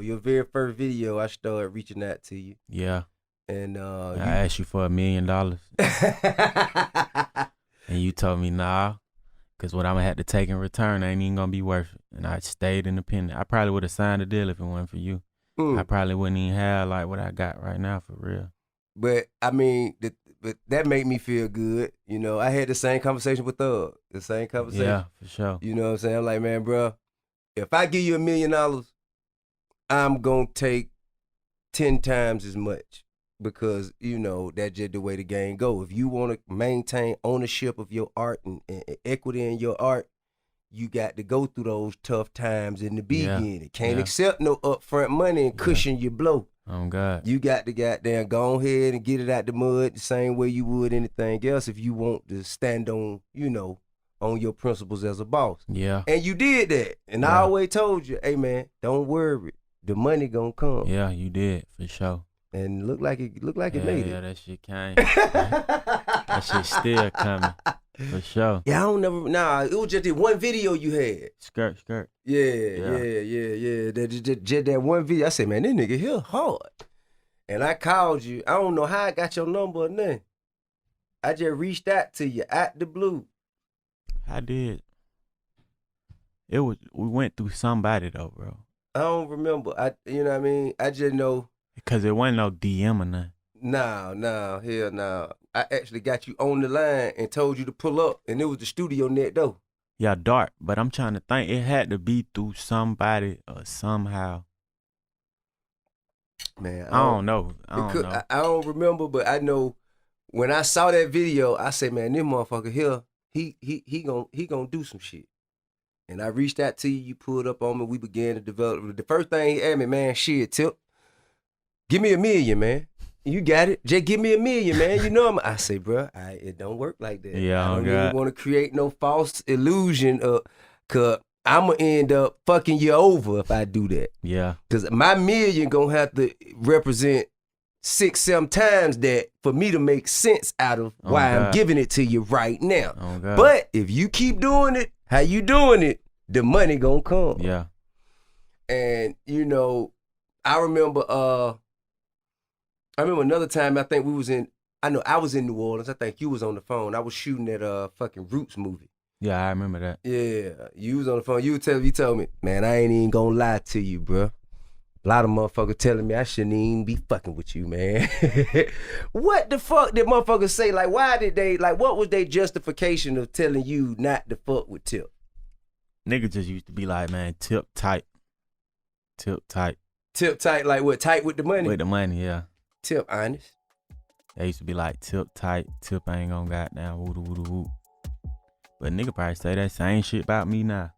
your very first video, I started reaching out to you. Yeah. And I asked you for $1 million. And you told me, nah, because what I'm going to have to take in return ain't even going to be worth it. And I stayed independent. I probably would have signed a deal if it wasn't for you. I probably wouldn't even have like what I got right now for real. But I mean, but that made me feel good. You know, I had the same conversation with Thug. The same conversation. Yeah, for sure. You know what I'm saying? I'm like, man, bro, if I give you $1 million, I'm going to take 10 times as much. Because, you know, that's just the way the game go. If you want to maintain ownership of your art and equity in your art, you got to go through those tough times in the beginning. Can't accept no upfront money and cushion your blow. Oh, God. You got to goddamn go ahead and get it out the mud the same way you would anything else if you want to stand on, you know, on your principles as a boss. Yeah. And you did that. And I always told you, hey, man, don't worry. The money gonna come. Yeah, you did, for sure. And look like it made it. Yeah, that shit came. That shit still coming, for sure. Yeah, I don't never. Nah, it was just the one video you had. Skirt. Yeah. Just that one video. I said, man, this nigga here hard. And I called you. I don't know how I got your number or nothing. I just reached out to you out the blue. I did. We went through somebody though, bro. I don't remember. You know what I mean? I just know. Because it wasn't no DM or nothing. No, hell no. I actually got you on the line and told you to pull up, and it was the studio net though. Yeah, dark. But I'm trying to think. It had to be through somebody or somehow. Man, I don't know. I don't remember, but I know when I saw that video, I said, man, this motherfucker here, he gonna do some shit. And I reached out to you, you pulled up on me, we began to develop. The first thing he asked me, man, shit, Tip, give me $1 million, man. You got it. Just give me $1 million, man. You know I say, bro, it don't work like that. Yeah, I don't even want to create no false illusion cause I'm going to end up fucking you over if I do that. Yeah. Because my $1 million going to have to represent 6-7 times that for me to make sense out of why I'm giving it to you right now. But if you keep doing it, how you doing it, the money going to come. Yeah. And, you know, I remember another time, I think I was in New Orleans. I think you was on the phone. I was shooting that fucking Roots movie. Yeah, I remember that. Yeah, you was on the phone. You told me, man, I ain't even gonna lie to you, bro. A lot of motherfuckers telling me I shouldn't even be fucking with you, man. What the fuck did motherfuckers say? Like, why did they, like, what was their justification of telling you not to fuck with Tip? Niggas just used to be like, man, Tip tight. Tip tight. Tip tight, like what, tight with the money? With the money, yeah. Tip honest. They used to be like, Tip tight, Tip ain't gonna goddamn woo. But nigga probably say that same shit about me now.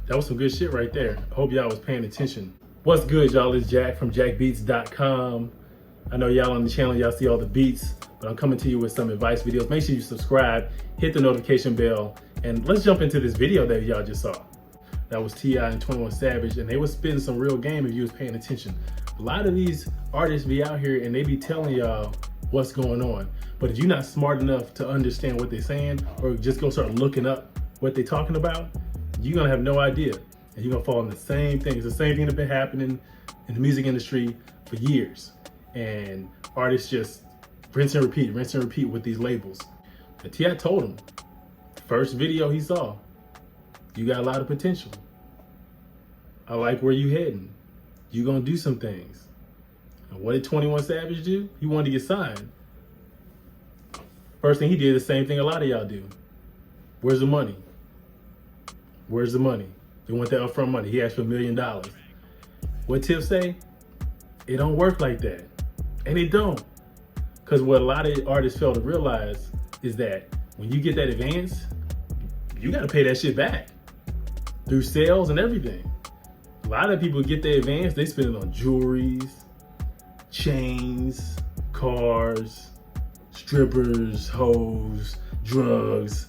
That was some good shit right there. I hope y'all was paying attention. What's good, y'all? It's Jack from JakBeats.com. I know y'all on the channel, y'all see all the beats, but I'm coming to you with some advice videos. Make sure you subscribe, hit the notification bell, and let's jump into this video that y'all just saw. That was T.I. and 21 Savage, and they was spitting some real game if you was paying attention. A lot of these artists be out here and they be telling y'all what's going on. But if you're not smart enough to understand what they're saying, or just go start looking up what they're talking about, you're gonna have no idea. And you're gonna fall in the same thing. It's the same thing that's been happening in the music industry for years. And artists just rinse and repeat with these labels. And T.I. told him, first video he saw, you got a lot of potential. I like where you heading. You gonna do some things. And what did 21 Savage do? He wanted to get signed. First thing he did, the same thing a lot of y'all do. Where's the money? Where's the money? They want that upfront money. He asked for $1 million. What Tip say? It don't work like that. And it don't. Because what a lot of artists fail to realize is that when you get that advance, you gotta pay that shit back through sales and everything. A lot of people get their advance, they spend it on jewelries, chains, cars, strippers, hoes, drugs.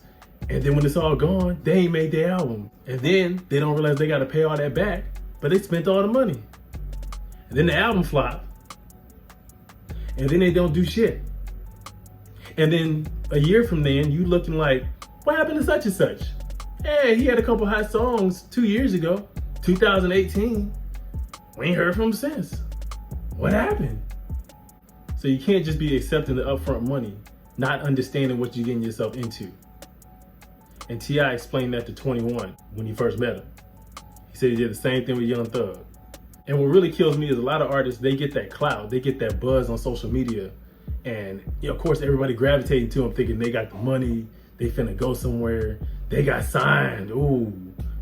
And then when it's all gone, they ain't made their album. And then they don't realize they gotta pay all that back, but they spent all the money. And then the album flop. And then they don't do shit. And then a year from then, you looking like, what happened to such and such? Hey, he had a couple hot songs 2 years ago, 2018. We ain't heard from him since. What happened? So you can't just be accepting the upfront money, not understanding what you're getting yourself into. And T.I. explained that to 21 when he first met him. He said he did the same thing with Young Thug. And what really kills me is a lot of artists, they get that clout, they get that buzz on social media. And of course, everybody gravitating to them thinking they got the money, they finna go somewhere, they got signed, ooh.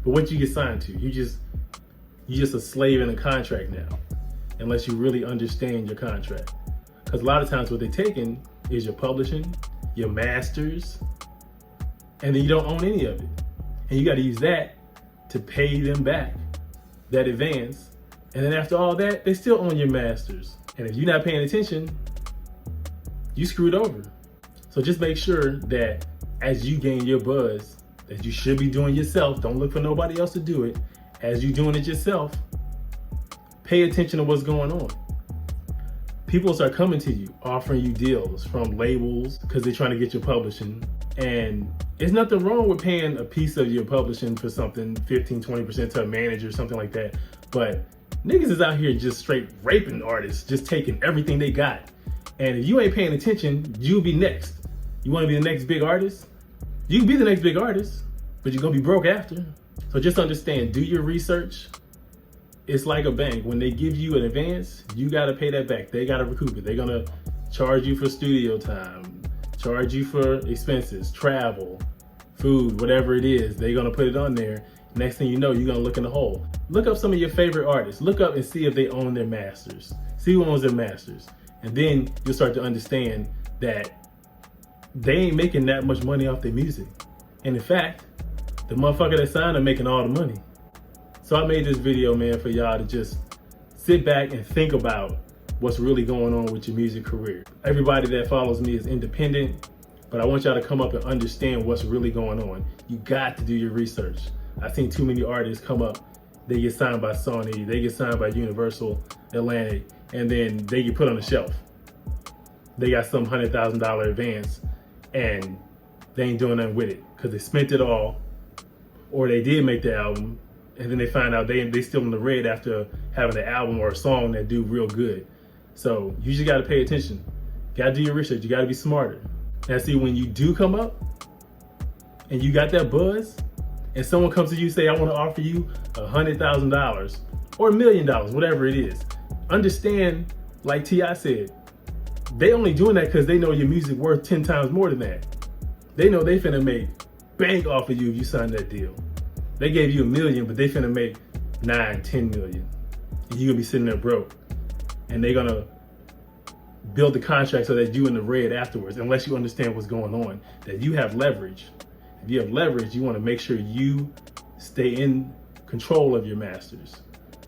But what you get signed to? You just a slave in a contract now, unless you really understand your contract. Because a lot of times what they're taking is your publishing, your masters, and then you don't own any of it. And you got to use that to pay them back, that advance. And then after all that, they still own your masters. And if you're not paying attention, you screwed over. So just make sure that as you gain your buzz, that you should be doing yourself, don't look for nobody else to do it. As you're doing it yourself, pay attention to what's going on. People start coming to you, offering you deals from labels because they're trying to get your publishing. And there's nothing wrong with paying a piece of your publishing for something, 15, 20% to a manager, something like that. But niggas is out here just straight raping artists, just taking everything they got. And if you ain't paying attention, you'll be next. You want to be the next big artist? You can be the next big artist, but you're going to be broke after. So just understand, do your research. It's like a bank. When they give you an advance, you got to pay that back. They got to recoup it. They're going to charge you for studio time, charge you for expenses, travel, food, whatever it is. They're going to put it on there. Next thing you know, you're going to look in the hole. Look up some of your favorite artists. Look up and see if they own their masters. See who owns their masters. And then you'll start to understand that they ain't making that much money off their music. And in fact, the motherfucker that signed them making all the money. So I made this video, man, for y'all to just sit back and think about what's really going on with your music career. Everybody that follows me is independent, but I want y'all to come up and understand what's really going on. You got to do your research. I've seen too many artists come up, they get signed by Sony, they get signed by Universal, Atlantic, and then they get put on the shelf. They got some $100,000 advance and they ain't doing nothing with it because they spent it all, or they did make the album and then they find out they still in the red after having an album or a song that do real good. So you just got to pay attention. Got to do your research. You got to be smarter. Now see, when you do come up and you got that buzz and someone comes to you say, I want to offer you $100,000 or $1 million, whatever it is. Understand, like T.I. said, they only doing that because they know your music worth 10 times more than that. They know they finna make bank off of you if you sign that deal. They gave you $1 million, but they finna make 9, 10 million. And you gonna be sitting there broke. And they gonna build the contract so that you in the red afterwards, unless you understand what's going on, that you have leverage. If you have leverage, you wanna make sure you stay in control of your masters.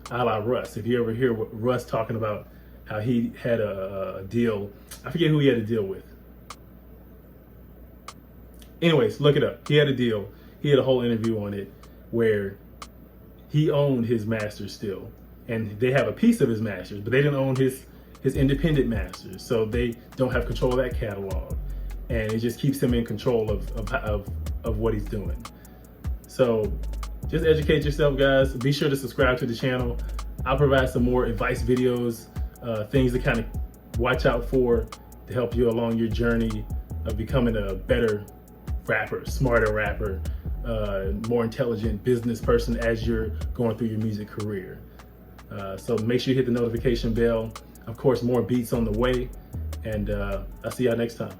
A la Russ. If you ever hear what Russ talking about how he had a deal, I forget who he had a deal with. Anyways, look it up. He had a deal. He had a whole interview on it where he owned his masters still. And they have a piece of his masters, but they didn't own his independent masters. So they don't have control of that catalog. And it just keeps him in control of what he's doing. So just educate yourself, guys. Be sure to subscribe to the channel. I'll provide some more advice videos, things to kind of watch out for to help you along your journey of becoming a better rapper, smarter rapper, more intelligent business person as you're going through your music career. So make sure you hit the notification bell. Of course, more beats on the way, and I'll see y'all next time.